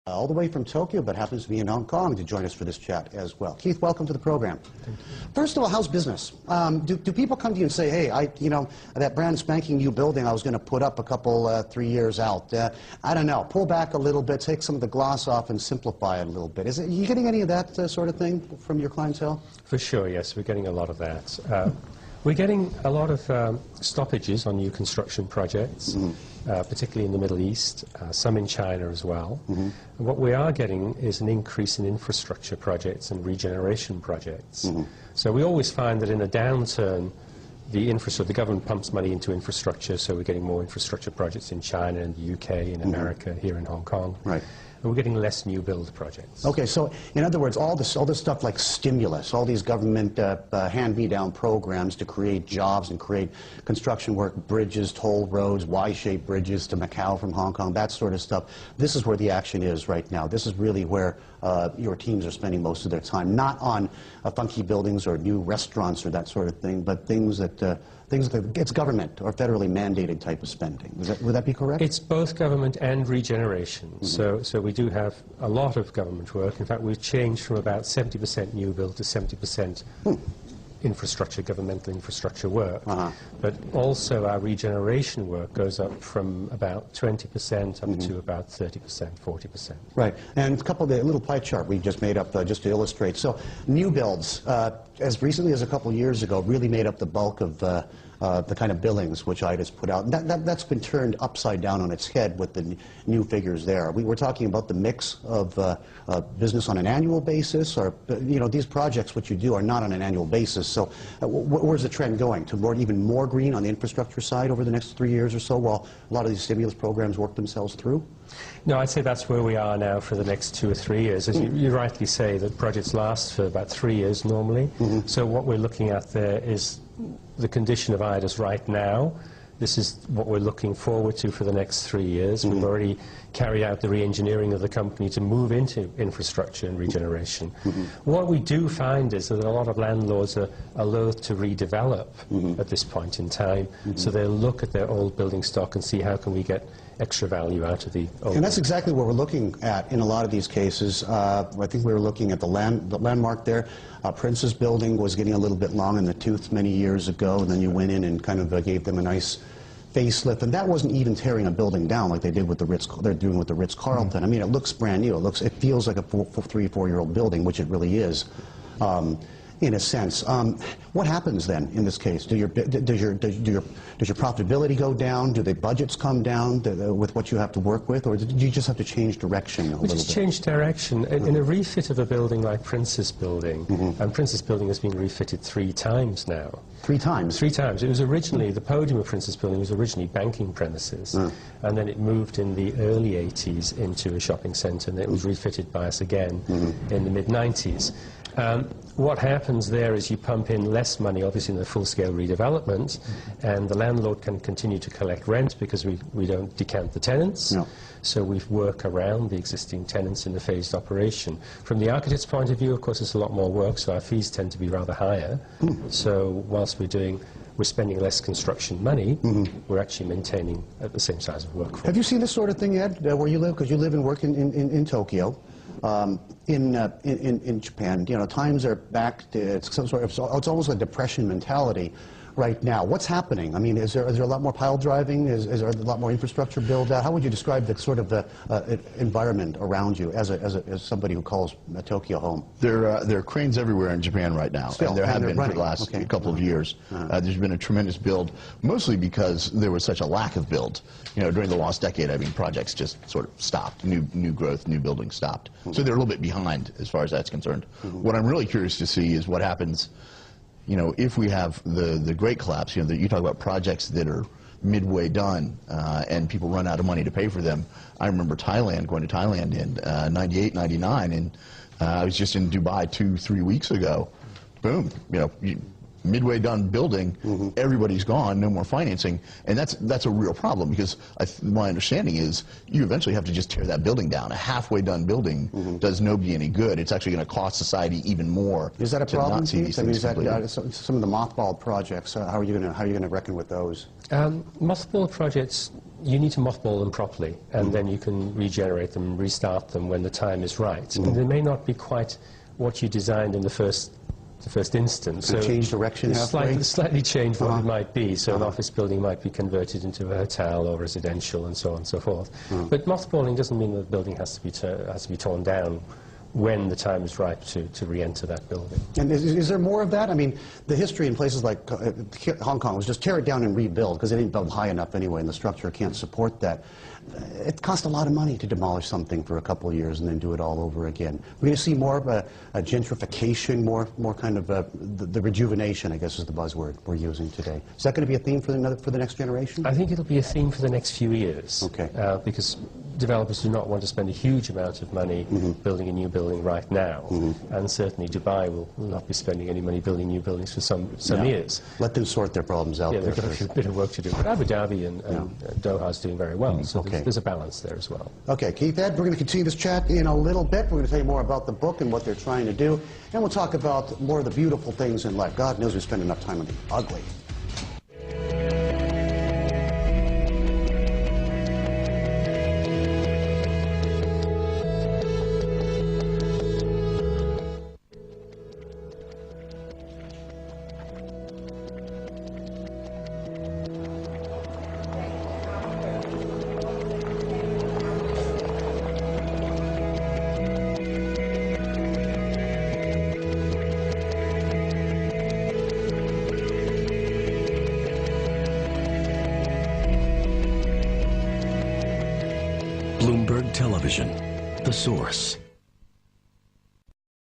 all the way from Tokyo, but happens to be in Hong Kong to join us for this chat as well. Keith, welcome to the program. Thank you. First of all, how's business? Do people come to you and say, hey, that brand spanking new building I was going to put up a couple, 3 years out, I don't know, pull back a little bit, take some of the gloss off and simplify it a little bit. Are you getting any of that sort of thing from your clientele? For sure, yes, we're getting a lot of that. We're getting a lot of stoppages on new construction projects, particularly in the Middle East, some in China as well. And what we are getting is an increase in infrastructure projects and regeneration projects. So we always find that in a downturn, the government pumps money into infrastructure, so we're getting more infrastructure projects in China and the UK, in America, here in Hong Kong. Right. And we're getting less new build projects. Okay, so in other words, all this stuff like stimulus, all these government hand-me-down programs to create jobs and create construction work, bridges, toll roads, Y-shaped bridges to Macau from Hong Kong, that sort of stuff. This is where the action is right now. This is really where your teams are spending most of their time, not on funky buildings or new restaurants or that sort of thing, but things that it's government or federally mandated type of spending. Would that be correct? It's both government and regeneration. So we do have a lot of government work. In fact, we've changed from about 70% new build to 70% infrastructure, governmental infrastructure work. But also our regeneration work goes up from about 20% up to about 30%, 40%. Right. And a little pie chart we just made up just to illustrate. So new builds, as recently as a couple years ago, really made up the bulk of the kind of billings which Aedas put out. And that's been turned upside down on its head with the new figures there. We're talking about the mix of business on an annual basis, or these projects which you do are not on an annual basis. So where's the trend going? To even more green on the infrastructure side over the next 3 years or so, while a lot of these stimulus programs work themselves through? No, I'd say that's where we are now for the next 2 or 3 years. As you rightly say, that projects last for about 3 years normally. So what we're looking at there is the condition of Aedas right now. This is what we're looking forward to for the next 3 years. We've already carried out the re-engineering of the company to move into infrastructure and regeneration. What we do find is that a lot of landlords are loath to redevelop at this point in time. So they'll look at their old building stock and see how can we get extra value out of the old. And that's exactly what we're looking at in a lot of these cases. I think we were looking at the landmark there. Prince's building was getting a little bit long in the tooth many years ago, and then you went in and kind of gave them a nice facelift, and that wasn't even tearing a building down like they did with the they're doing with the Ritz-Carlton. I mean, it looks brand new. It feels like a 3 or 4 year old building, which it really is. In a sense, what happens then in this case? Does your profitability go down? Do the budgets come down with what you have to work with, or do you just have to change direction a little bit? We just change direction. In a refit of a building like Prince's building, and Prince's building has been refitted 3 times now. 3 times? 3 times. It was originally, the podium of Prince's building was originally banking premises, and then it moved in the early 80s into a shopping centre, and it was refitted by us again in the mid-90s. What happens there is you pump in less money, obviously, in the full-scale redevelopment, and the landlord can continue to collect rent because we don't decant the tenants. So we work around the existing tenants in the phased operation. From the architect's point of view, of course, it's a lot more work, so our fees tend to be rather higher. So whilst we're spending less construction money, we're actually maintaining at the same size of workforce. Have you seen this sort of thing, Ed, where you live? Because you live and work in Tokyo. In Japan, times are back to it's almost a depression mentality right now. What's happening? I mean, is there a lot more pile driving? Is there a lot more infrastructure build out? How would you describe the sort of environment around you as somebody who calls Tokyo home? There are cranes everywhere in Japan right now, and there have been for the last couple of years. There's been a tremendous build, mostly because there was such a lack of build. During the last decade, I mean, projects just sort of stopped. New growth, new building stopped. So they're a little bit behind as far as that's concerned. What I'm really curious to see is what happens if we have the Great Collapse. You talk about projects that are midway done and people run out of money to pay for them. I remember going to Thailand in 98, 99, and I was just in Dubai 2-3 weeks ago. Boom, midway done building, everybody's gone, no more financing, and that's a real problem, because my understanding is you eventually have to just tear that building down. A halfay done building does nobody any good. It's actually going to cost society even more. Is that a problem? I mean, is that some of the mothballed projects? How are you going to reckon with those? Mothballed projects you need to mothball them properly, and then you can regenerate them, restart them when the time is right. And they may not be quite what you designed in the first instance. So change direction halfway? Slightly change what it might be. So an office building might be converted into a hotel or residential and so on and so forth. But mothballing doesn't mean that the building has to be torn down when the time is right to re-enter that building. And is there more of that? I mean, the history in places like Hong Kong was just tear it down and rebuild, because they didn't build high enough anyway, and the structure can't support that. It costs a lot of money to demolish something for a couple of years and then do it all over again. We're going to see more of a gentrification, more kind of the rejuvenation, I guess is the buzzword we're using today. Is that going to be a theme for the next generation? I think it'll be a theme for the next few years. Okay. Because developers do not want to spend a huge amount of money building a new building right now. And certainly Dubai will not be spending any money building new buildings for some years. Let them sort their problems out. Yeah, they've got a bit of work to do. But Abu Dhabi and Doha is doing very well. So Okay. there's a balance there as well. Okay, Keith, Ed, we're going to continue this chat in a little bit. We're going to tell you more about the book and what they're trying to do. And we'll talk about more of the beautiful things in life. God knows we spend enough time on the ugly. Bloomberg Television, the source.